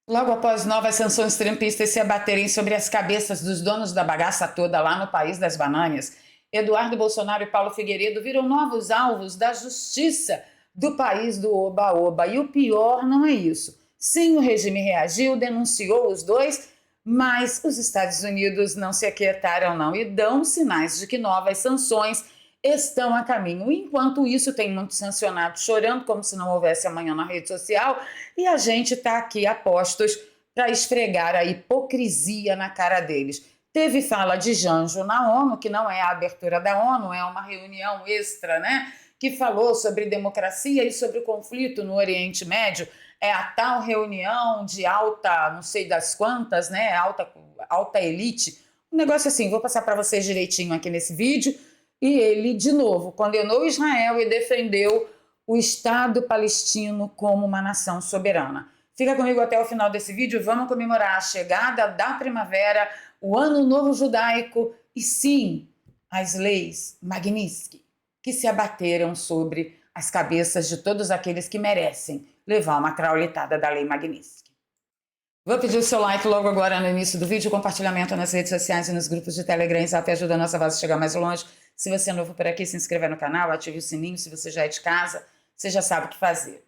Logo após novas sanções trumpistas se abaterem sobre as cabeças dos donos da bagaça toda lá no país das bananas, Eduardo Bolsonaro e Paulo Figueiredo viram novos alvos da justiça do país do oba-oba. E o pior não é isso. Sim, o regime reagiu, denunciou os dois, mas os Estados Unidos não se aquietaram não e dão sinais de que novas sanções estão a caminho. Enquanto isso, tem muitos sancionados chorando como se não houvesse amanhã na rede social e a gente está aqui a postos para esfregar a hipocrisia na cara deles. Teve fala de Janjo na ONU, que não é a abertura da ONU, é uma reunião extra, né? Que falou sobre democracia e sobre o conflito no Oriente Médio. É a tal reunião de alta, não sei das quantas, né? Alta elite. Um negócio assim, vou passar para vocês direitinho aqui nesse vídeo. E ele, de novo, condenou Israel e defendeu o Estado palestino como uma nação soberana. Fica comigo até o final desse vídeo, vamos comemorar a chegada da primavera, o Ano Novo Judaico e, sim, as leis Magnitsky, que se abateram sobre as cabeças de todos aqueles que merecem levar uma traulitada da lei Magnitsky. Vou pedir o seu like logo agora no início do vídeo, compartilhamento nas redes sociais e nos grupos de Telegram, isso até ajuda a nossa voz a chegar mais longe. Se você é novo por aqui, se inscreva no canal, ative o sininho. Se você já é de casa, você já sabe o que fazer.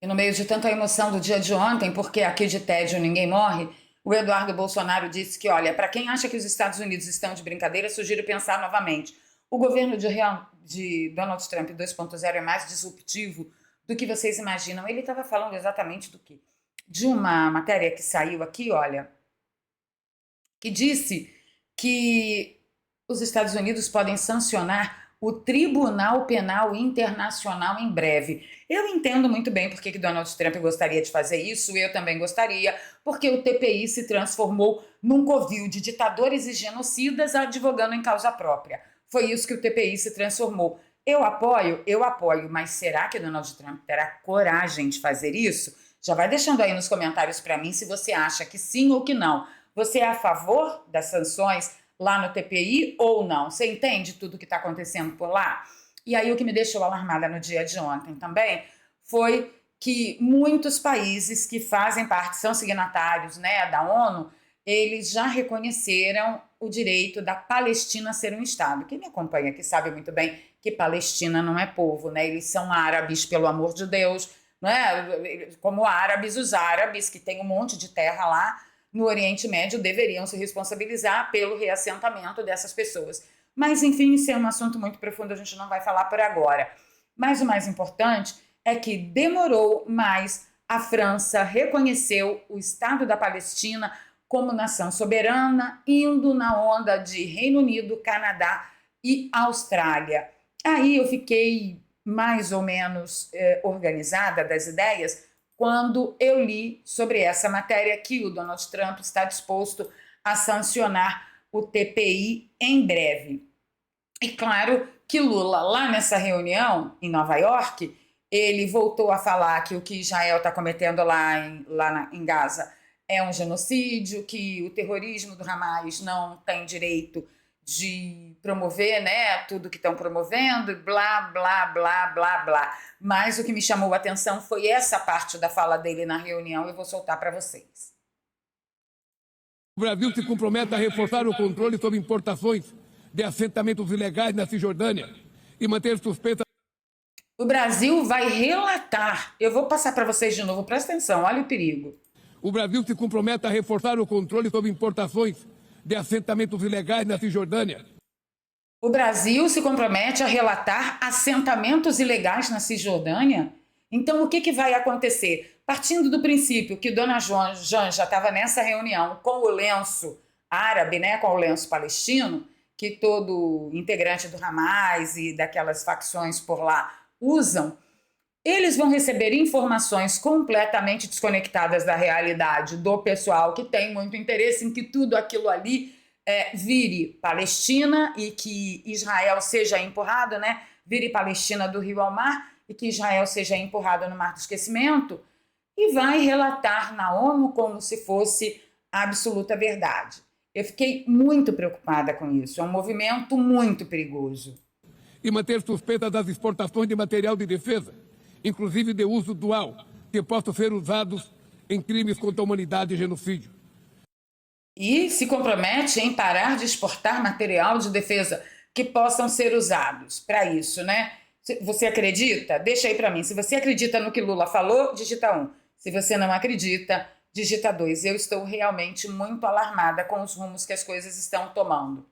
E no meio de tanta emoção do dia de ontem, porque aqui de tédio ninguém morre, o Eduardo Bolsonaro disse que, olha, para quem acha que os Estados Unidos estão de brincadeira, sugiro pensar novamente. O governo de Donald Trump 2.0 é mais disruptivo do que vocês imaginam. Ele estava falando exatamente do quê? De uma matéria que saiu aqui, olha, que disse que os Estados Unidos podem sancionar o Tribunal Penal Internacional em breve. Eu entendo muito bem porque que Donald Trump gostaria de fazer isso, eu também gostaria, porque o TPI se transformou num covil de ditadores e genocidas advogando em causa própria. Foi isso que o TPI se transformou. Eu apoio, mas será que Donald Trump terá coragem de fazer isso? Já vai deixando aí nos comentários para mim se você acha que sim ou que não. Você é a favor das sanções lá no TPI ou não? Você entende tudo o que está acontecendo por lá? E aí o que me deixou alarmada no dia de ontem também foi que muitos países que fazem parte, são signatários, né, da ONU, eles já reconheceram o direito da Palestina ser um Estado. Quem me acompanha aqui sabe muito bem que Palestina não é povo, né? Eles são árabes, pelo amor de Deus, né? Como árabes, os árabes que têm um monte de terra lá no Oriente Médio deveriam se responsabilizar pelo reassentamento dessas pessoas. Mas, enfim, isso é um assunto muito profundo, a gente não vai falar por agora. Mas o mais importante é que demorou, mas a França reconheceu o Estado da Palestina como nação soberana, indo na onda de Reino Unido, Canadá e Austrália. Aí eu fiquei mais ou menos organizada das ideias quando eu li sobre essa matéria que o Donald Trump está disposto a sancionar o TPI em breve. E claro que Lula, lá nessa reunião em Nova York, ele voltou a falar que o que Israel está cometendo em Gaza é um genocídio, que o terrorismo do Hamas não tem direito de promover, né, tudo que estão promovendo, blá, blá, blá, blá, blá. Mas o que me chamou a atenção foi essa parte da fala dele na reunião, eu vou soltar para vocês. O Brasil se compromete a reforçar o controle sobre importações de assentamentos ilegais na Cisjordânia e manter suspeitas. O Brasil vai relatar, eu vou passar para vocês de novo, presta atenção, olha o perigo. O Brasil se compromete a reforçar o controle sobre importações de assentamentos ilegais na Cisjordânia. O Brasil se compromete a relatar assentamentos ilegais na Cisjordânia? Então, o que vai acontecer? Partindo do princípio que Dona Janja estava nessa reunião com o lenço árabe, né, com o lenço palestino, que todo integrante do Hamas e daquelas facções por lá usam, eles vão receber informações completamente desconectadas da realidade do pessoal que tem muito interesse em que tudo aquilo ali vire Palestina e que Israel seja empurrado, né? Vire Palestina do rio ao mar e que Israel seja empurrado no mar do esquecimento e vai relatar na ONU como se fosse a absoluta verdade. Eu fiquei muito preocupada com isso, é um movimento muito perigoso. E manter suspeita das exportações de material de defesa, inclusive de uso dual, que possam ser usados em crimes contra a humanidade e genocídio. E se compromete em parar de exportar material de defesa que possam ser usados para isso, né? Você acredita? Deixa aí para mim. Se você acredita no que Lula falou, digita 1. Se você não acredita, digita 2. Eu estou realmente muito alarmada com os rumos que as coisas estão tomando.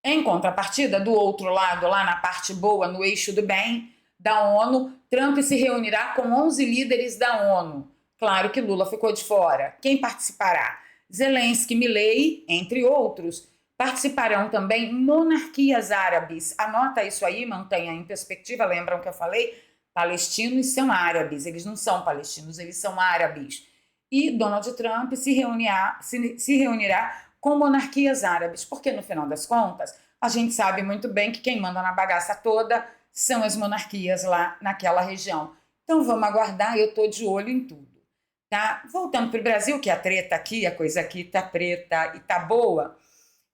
Em contrapartida, do outro lado, lá na parte boa, no eixo do bem da ONU, Trump se reunirá com 11 líderes da ONU. Claro que Lula ficou de fora. Quem participará? Zelensky, Milei, entre outros. Participarão também monarquias árabes. Anota isso aí, mantenha em perspectiva. Lembram que eu falei? Palestinos são árabes. Eles não são palestinos, eles são árabes. E Donald Trump se reunirá com monarquias árabes. Porque, no final das contas, a gente sabe muito bem que quem manda na bagaça toda são as monarquias lá naquela região. Então, vamos aguardar. Eu estou de olho em tudo. Tá? Voltando para o Brasil, que a treta aqui, a coisa aqui tá preta e tá boa.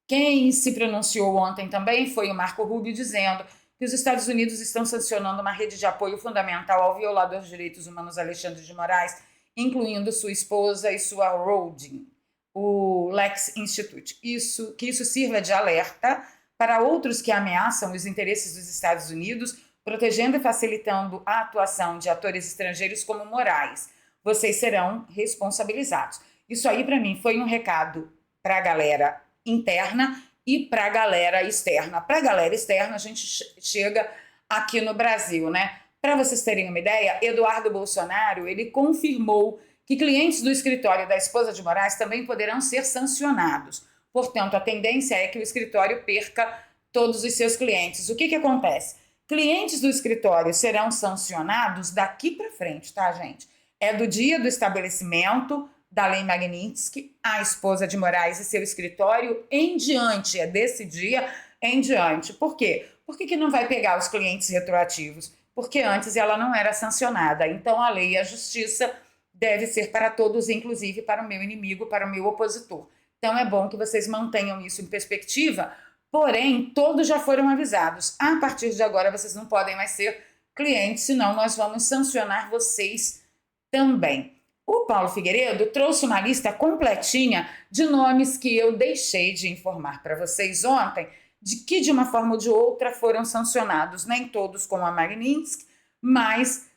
Quem se pronunciou ontem também foi o Marco Rubio, dizendo que os Estados Unidos estão sancionando uma rede de apoio fundamental ao violador de direitos humanos Alexandre de Moraes, incluindo sua esposa e sua holding, o Lex Institute. Que isso sirva de alerta para outros que ameaçam os interesses dos Estados Unidos, protegendo e facilitando a atuação de atores estrangeiros como Moraes. Vocês serão responsabilizados. Isso aí, para mim, foi um recado para a galera interna e para a galera externa. Para a galera externa, a gente chega aqui no Brasil, né? Para vocês terem uma ideia, Eduardo Bolsonaro, ele confirmou que clientes do escritório da esposa de Moraes também poderão ser sancionados. Portanto, a tendência é que o escritório perca todos os seus clientes. O que acontece? Clientes do escritório serão sancionados daqui para frente, tá, gente? É do dia do estabelecimento da Lei Magnitsky, a esposa de Moraes e seu escritório em diante, é desse dia em diante. Por quê? Por que não vai pegar os clientes retroativos? Porque antes ela não era sancionada. Então, a lei e a justiça deve ser para todos, inclusive para o meu inimigo, para o meu opositor. Então, é bom que vocês mantenham isso em perspectiva, porém, todos já foram avisados. A partir de agora, vocês não podem mais ser clientes, senão nós vamos sancionar vocês também. O Paulo Figueiredo trouxe uma lista completinha de nomes que eu deixei de informar para vocês ontem, de que de uma forma ou de outra foram sancionados, nem todos com a Magnitsky, mas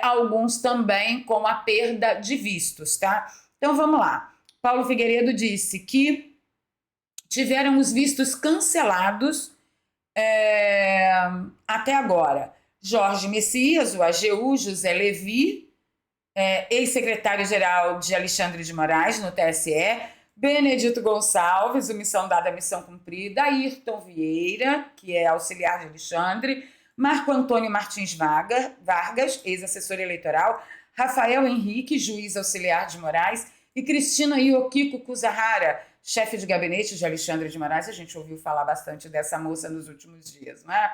alguns também com a perda de vistos, tá? Então vamos lá. Paulo Figueiredo disse que tiveram os vistos cancelados até agora. Jorge Messias, o AGU, José Levi, ex-secretário-geral de Alexandre de Moraes, no TSE, Benedito Gonçalves, o missão dada, missão cumprida, Ayrton Vieira, que é auxiliar de Alexandre, Marco Antônio Martins Vargas, ex-assessor eleitoral, Rafael Henrique, juiz auxiliar de Moraes, e Cristina Yokiko Kuzahara, chefe de gabinete de Alexandre de Moraes. A gente ouviu falar bastante dessa moça nos últimos dias, né?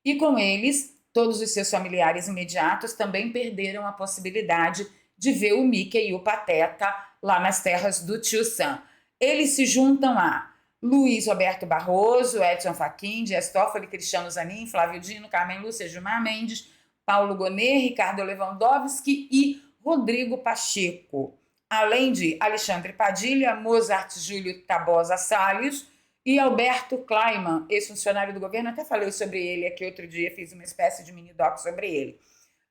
E com eles, todos os seus familiares imediatos também perderam a possibilidade de ver o Mickey e o Pateta lá nas terras do Tio Sam. Eles se juntam a Luiz Roberto Barroso, Edson Fachin, Dias Toffoli, Cristiano Zanin, Flávio Dino, Carmen Lúcia, Gilmar Mendes, Paulo Gonet, Ricardo Lewandowski e Rodrigo Pacheco. Além de Alexandre Padilha, Mozart Júlio Tabosa Salles e Alberto Kleiman, ex-funcionário do governo. Até falei sobre ele aqui outro dia, fiz uma espécie de mini-doc sobre ele.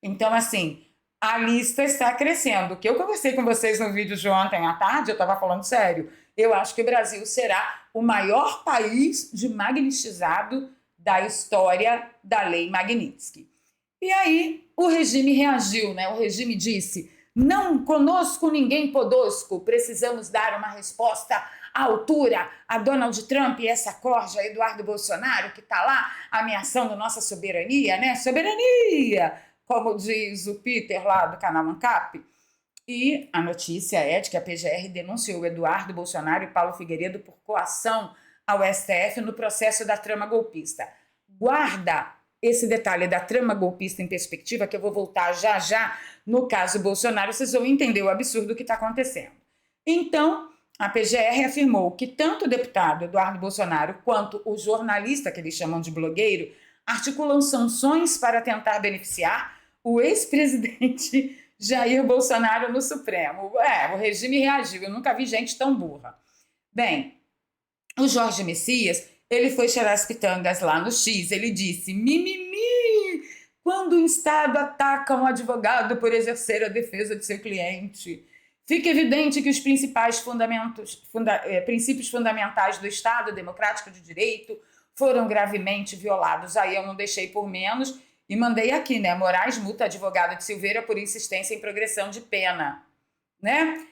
Então, assim, a lista está crescendo. O que eu conversei com vocês no vídeo de ontem à tarde, eu estava falando sério. Eu acho que o Brasil será o maior país de magnitizado da história da Lei Magnitsky. E aí o regime reagiu, né? O regime disse: não conosco ninguém podosco, precisamos dar uma resposta à altura a Donald Trump e essa corja Eduardo Bolsonaro que está lá ameaçando nossa soberania, né? Soberania, como diz o Peter lá do canal ANCAP. E a notícia é de que a PGR denunciou Eduardo Bolsonaro e Paulo Figueiredo por coação ao STF no processo da trama golpista. Guarda esse detalhe da trama golpista em perspectiva, que eu vou voltar já no caso Bolsonaro, vocês vão entender o absurdo que está acontecendo. Então, a PGR afirmou que tanto o deputado Eduardo Bolsonaro quanto o jornalista, que eles chamam de blogueiro, articulam sanções para tentar beneficiar o ex-presidente Jair Bolsonaro no Supremo. O regime reagiu, eu nunca vi gente tão burra. Bem, o Jorge Messias, ele foi cheirar as pitangas lá no X, ele disse, mimimi, quando o Estado ataca um advogado por exercer a defesa de seu cliente, fica evidente que os principais princípios fundamentais do Estado democrático de direito foram gravemente violados. Aí eu não deixei por menos e mandei aqui, né? Moraes multa advogado de Silveira por insistência em progressão de pena, né?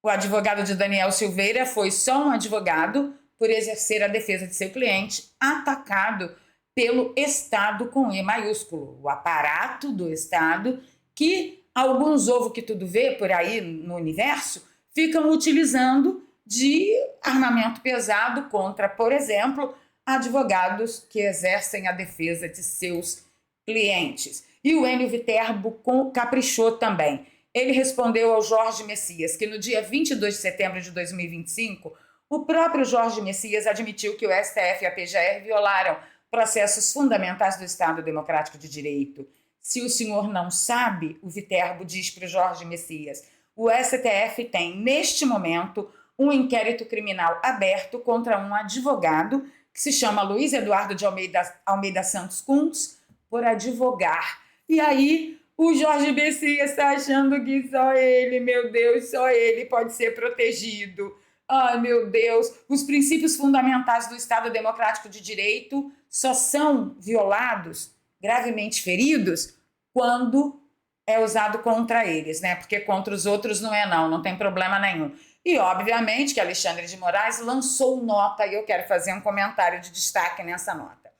O advogado de Daniel Silveira foi só um advogado por exercer a defesa de seu cliente, atacado pelo Estado com E maiúsculo, o aparato do Estado, que alguns ovo que tudo vê por aí no universo ficam utilizando de armamento pesado contra, por exemplo, advogados que exercem a defesa de seus clientes. E o Enio Viterbo caprichou também. Ele respondeu ao Jorge Messias que no dia 22 de setembro de 2025, o próprio Jorge Messias admitiu que o STF e a PGR violaram processos fundamentais do Estado Democrático de Direito. Se o senhor não sabe, o Viterbo diz para o Jorge Messias, o STF tem, neste momento, um inquérito criminal aberto contra um advogado que se chama Luiz Eduardo de Almeida Santos Kuntz, por advogar. E aí, o Jorge Messias está achando que só ele, meu Deus, só ele pode ser protegido. Ai, meu Deus, os princípios fundamentais do Estado Democrático de Direito só são violados, gravemente feridos, quando é usado contra eles, né? Porque contra os outros não tem problema nenhum. E, obviamente, que Alexandre de Moraes lançou nota, e eu quero fazer um comentário de destaque nessa nota.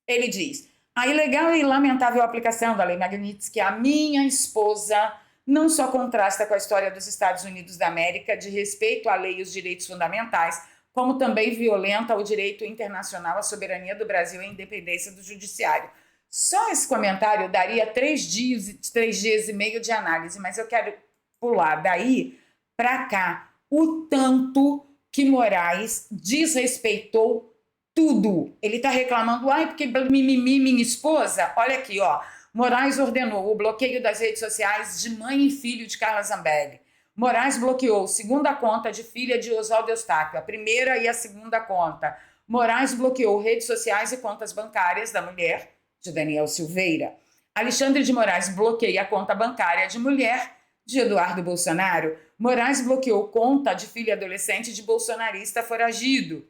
Ele diz, a ilegal e lamentável aplicação da Lei Magnitsky, a minha esposa, não só contrasta com a história dos Estados Unidos da América de respeito à lei e os direitos fundamentais, como também violenta o direito internacional, a soberania do Brasil e a independência do judiciário. Só esse comentário daria 3 dias e meio de análise, mas eu quero pular daí para cá o tanto que Moraes desrespeitou tudo. Ele está reclamando, porque mimimi, minha esposa. Olha aqui, ó. Moraes ordenou o bloqueio das redes sociais de mãe e filho de Carla Zambelli. Moraes bloqueou segunda conta de filha de Oswaldo Eustáquio, a primeira e a segunda conta. Moraes bloqueou redes sociais e contas bancárias da mulher de Daniel Silveira. Alexandre de Moraes bloqueia a conta bancária de mulher de Eduardo Bolsonaro. Moraes bloqueou conta de filho adolescente de bolsonarista foragido.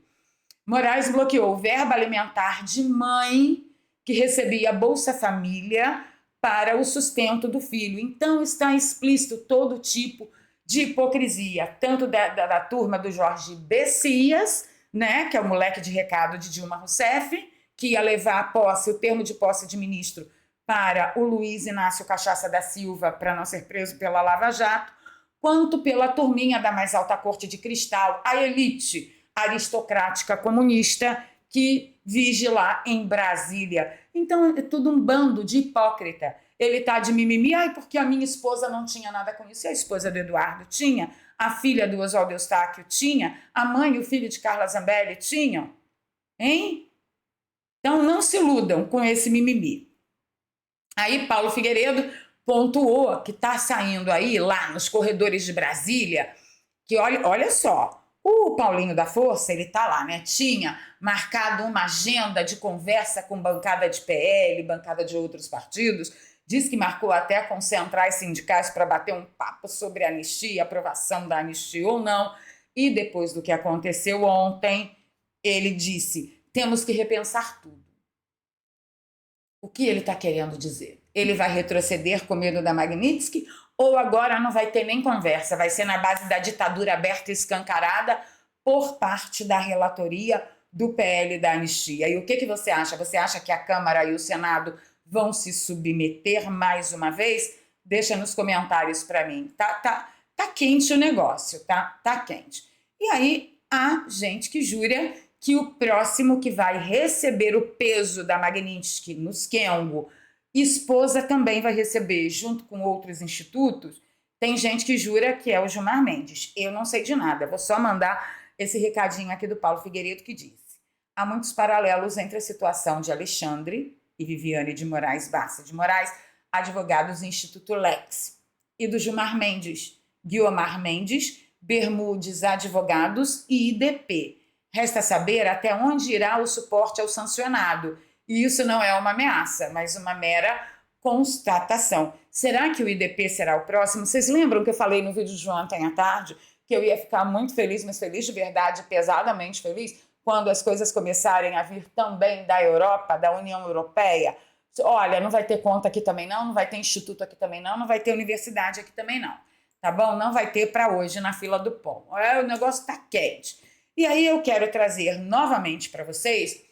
Moraes bloqueou verba alimentar de mãe que recebia Bolsa Família para o sustento do filho. Então está explícito todo tipo de hipocrisia, tanto da turma do Jorge Messias, né, que é o moleque de recado de Dilma Rousseff, que ia levar a posse, o termo de posse de ministro para o Luiz Inácio Cachaça da Silva para não ser preso pela Lava Jato, quanto pela turminha da mais alta corte de cristal, a elite aristocrática comunista que vive lá em Brasília. Então é tudo um bando de hipócrita. Ele tá de mimimi, porque a minha esposa não tinha nada com isso. E a esposa do Eduardo tinha, a filha do Oswaldo Eustáquio tinha, a mãe e o filho de Carla Zambelli tinham. Hein? Então não se iludam com esse mimimi. Aí Paulo Figueiredo pontuou que está saindo aí lá nos corredores de Brasília, que olha só, o Paulinho da Força, ele tá lá, né? Tinha marcado uma agenda de conversa com bancada de PL, bancada de outros partidos, diz que marcou até com centrais sindicais para bater um papo sobre anistia, aprovação da anistia ou não, e depois do que aconteceu ontem, ele disse, temos que repensar tudo. O que ele está querendo dizer? Ele vai retroceder com medo da Magnitsky ou agora não vai ter nem conversa? Vai ser na base da ditadura aberta e escancarada por parte da relatoria do PL da anistia. E o que você acha? Você acha que a Câmara e o Senado vão se submeter mais uma vez? Deixa nos comentários para mim. Tá quente o negócio, tá quente. E aí há gente que jura que o próximo que vai receber o peso da Magnitsky no Esquengo, esposa também vai receber, junto com outros institutos. Tem gente que jura que é o Gilmar Mendes. Eu não sei de nada, vou só mandar esse recadinho aqui do Paulo Figueiredo que diz: há muitos paralelos entre a situação de Alexandre e Viviane de Moraes Bassa de Moraes, advogados do Instituto Lex. e do Gilmar Mendes, Guiomar Mendes, Bermudes Advogados e IDP. Resta saber até onde irá o suporte ao sancionado. E isso não é uma ameaça, mas uma mera constatação. Será que o IDP será o próximo? Vocês lembram que eu falei no vídeo de ontem à tarde que eu ia ficar muito feliz, mas feliz de verdade, pesadamente feliz, quando as coisas começarem a vir também da Europa, da União Europeia? Olha, não vai ter conta aqui também não vai ter instituto aqui também não vai ter universidade aqui também não, tá bom? Não vai ter para hoje na fila do pão. O negócio tá quente. E aí eu quero trazer novamente para vocês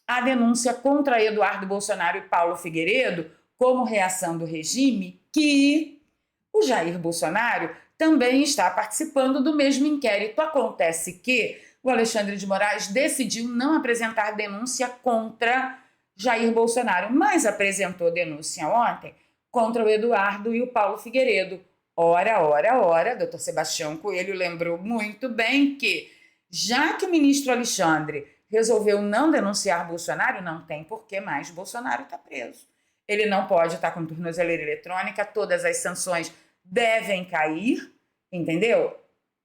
a denúncia contra Eduardo Bolsonaro e Paulo Figueiredo como reação do regime, que o Jair Bolsonaro também está participando do mesmo inquérito. Acontece que o Alexandre de Moraes decidiu não apresentar denúncia contra Jair Bolsonaro, mas apresentou denúncia ontem contra o Eduardo e o Paulo Figueiredo. Ora, doutor Sebastião Coelho lembrou muito bem que, já que o ministro Alexandre resolveu não denunciar Bolsonaro, não tem por que mais Bolsonaro estar preso. Ele não pode estar com tornozeleira eletrônica, todas as sanções devem cair, entendeu?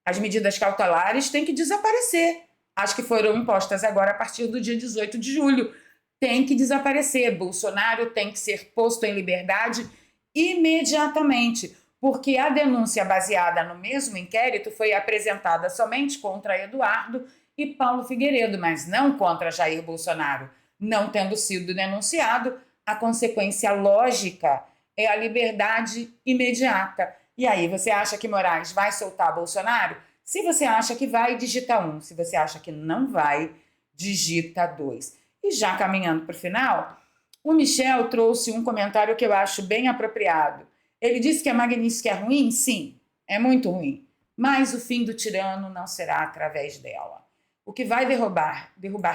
As medidas cautelares têm que desaparecer. As que foram impostas agora a partir do dia 18 de julho. Tem que desaparecer. Bolsonaro tem que ser posto em liberdade imediatamente, porque a denúncia baseada no mesmo inquérito foi apresentada somente contra Eduardo e Paulo Figueiredo, mas não contra Jair Bolsonaro. Não tendo sido denunciado, a consequência lógica é a liberdade imediata. E aí, você acha que Moraes vai soltar Bolsonaro? Se você acha que vai, digita 1. Se você acha que não vai, digita 2. E já caminhando para o final, o Michel trouxe um comentário que eu acho bem apropriado. Ele disse que a Magnífica é ruim? Sim, é muito ruim. Mas o fim do tirano não será através dela. O que vai derrubar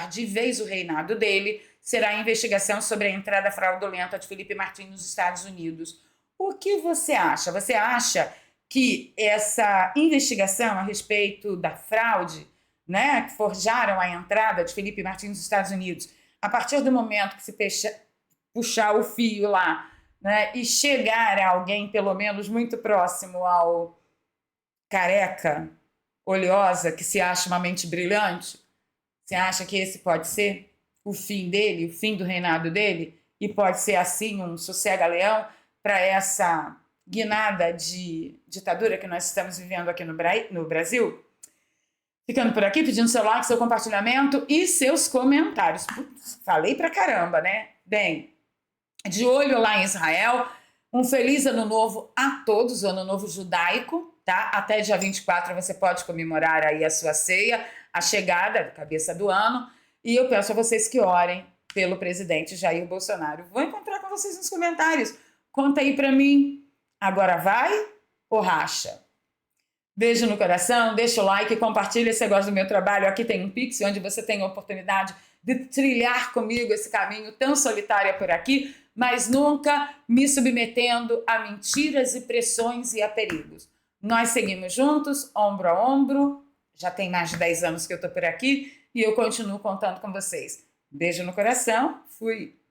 de vez o reinado dele será a investigação sobre a entrada fraudulenta de Felipe Martins nos Estados Unidos. O que você acha? Você acha que essa investigação a respeito da fraude, né, que forjaram a entrada de Felipe Martins nos Estados Unidos, a partir do momento que se puxar o fio lá, né, e chegar a alguém, pelo menos muito próximo ao careca, oleosa, que se acha uma mente brilhante, você acha que esse pode ser o fim dele, o fim do reinado dele? E pode ser assim um sossega-leão para essa guinada de ditadura que nós estamos vivendo aqui no Brasil? Ficando por aqui, pedindo seu like, seu compartilhamento e seus comentários. Putz, falei pra caramba, né? Bem, de olho lá em Israel, um feliz ano novo a todos, o ano novo judaico, tá? Até dia 24 você pode comemorar aí a sua ceia, a chegada, cabeça do ano, e eu peço a vocês que orem pelo presidente Jair Bolsonaro. Vou encontrar com vocês nos comentários. Conta aí pra mim, agora vai ou racha? Beijo no coração, deixa o like, compartilha se você gosta do meu trabalho. Aqui tem um Pix, onde você tem a oportunidade de trilhar comigo esse caminho tão solitário por aqui, mas nunca me submetendo a mentiras e pressões e a perigos. Nós seguimos juntos, ombro a ombro. Já tem mais de 10 anos que eu tô por aqui e eu continuo contando com vocês. Beijo no coração, fui!